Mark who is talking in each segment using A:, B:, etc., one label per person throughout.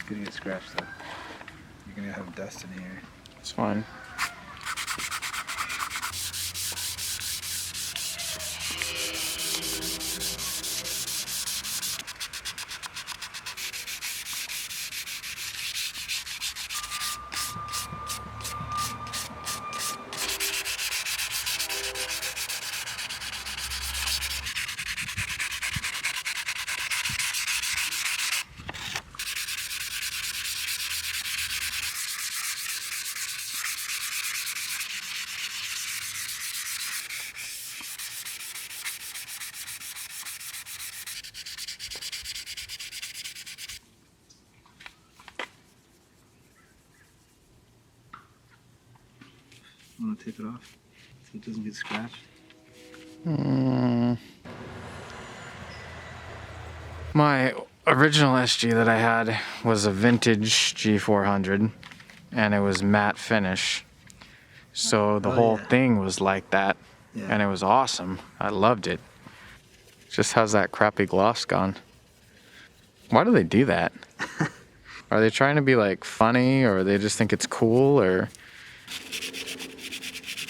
A: gonna get scratched though. You're gonna have dust in here.
B: It's fine.
A: I'm gonna take it off so it doesn't get scratched.
B: My original SG that I had was a vintage G400 and it was matte finish. So the whole thing was like that and it was awesome. I loved it. Just how's that crappy gloss gone? Why do they do that? Are they trying to be like funny, or they just think it's cool, or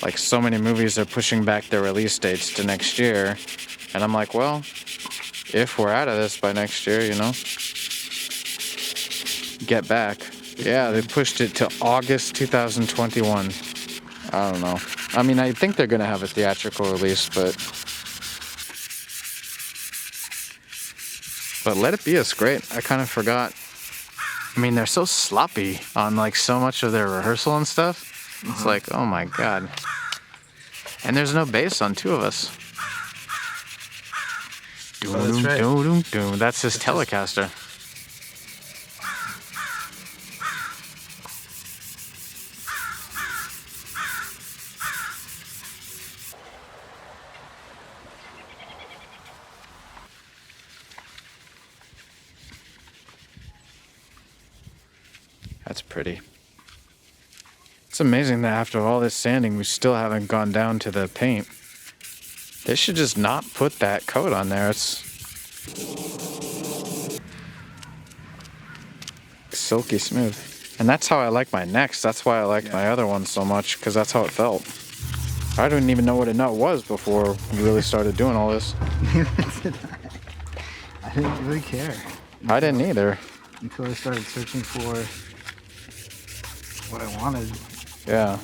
B: like so many movies are pushing back their release dates to next year, and I'm like, well, if we're out of this by next year, you know, get back. Yeah, they pushed it to August 2021. I don't know. I mean, I think they're gonna have a theatrical release, but Let It Be is great. I kind of forgot. I mean, they're so sloppy on like so much of their rehearsal and stuff. It's like, oh my God. And there's no bass on two of us.
A: That's right.
B: That's his Telecaster. That's pretty. It's amazing that after all this sanding, we still haven't gone down to the paint. They should just not put that coat on there. It's silky smooth. And that's how I like my necks. That's why I liked my other one so much, because that's how it felt. I didn't even know what a nut was before we really started doing all this.
A: I didn't really care.
B: I didn't either.
A: Until I started searching for what I wanted.
B: Yeah.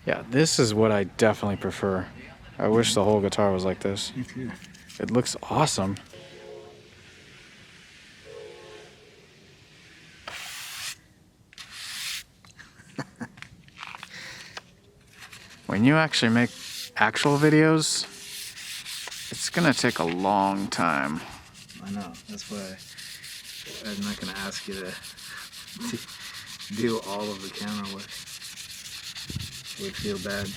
B: Yeah, this is what I definitely prefer. I wish the whole guitar was like this.
A: Me too.
B: It looks awesome. When you actually make actual videos, it's gonna take a long time.
A: I know, that's why I'm not gonna ask you to do all of the camera work. It would feel bad.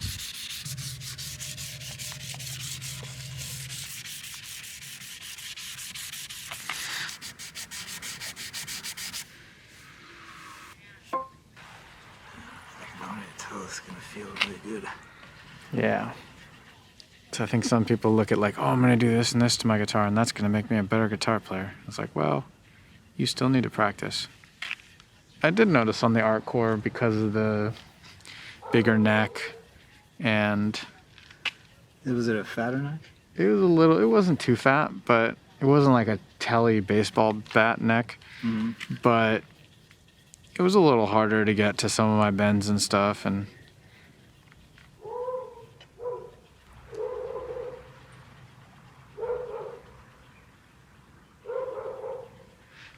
A: On your toe is gonna feel really good.
B: Yeah. So I think some people look at like, oh, I'm gonna do this and this to my guitar and that's gonna make me a better guitar player. It's like, well, you still need to practice. I did notice on the art core, because of the bigger neck, and
A: Was it a fatter neck?
B: it was a little, it wasn't too fat, but it wasn't like a telly baseball bat neck. But it was a little harder to get to some of my bends and stuff, and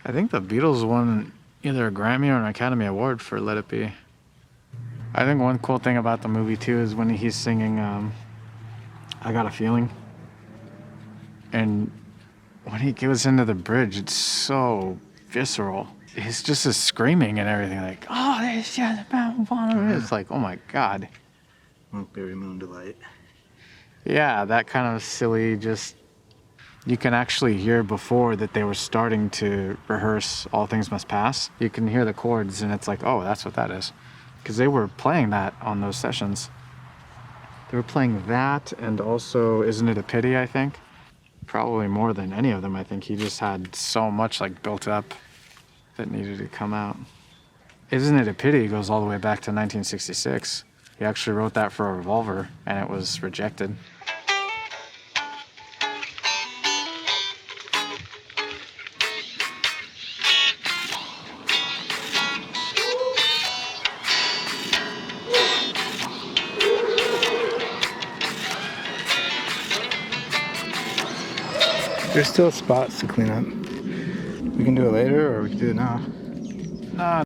B: I think the Beatles won either a Grammy or an Academy Award for Let It Be. I think one cool thing about the movie too is when he's singing I Got a Feeling, and when he goes into the bridge, it's so visceral. It's just his screaming and everything, like, oh, this just about one. It's like, oh my God.
A: Berry Moon Delight.
B: Yeah, that kind of silly, just, you can actually hear before that they were starting to rehearse All Things Must Pass. You can hear the chords and it's like, oh, that's what that is. Because they were playing that on those sessions. They were playing that and also Isn't It a Pity, I think. probably more than any of them. I think he just had so much like built up that needed to come out. Isn't it a pity it goes all the way back to 1966? He actually wrote that for a revolver and it was rejected.
A: There's still spots to clean up. We can do it later or we can do it now.
B: No,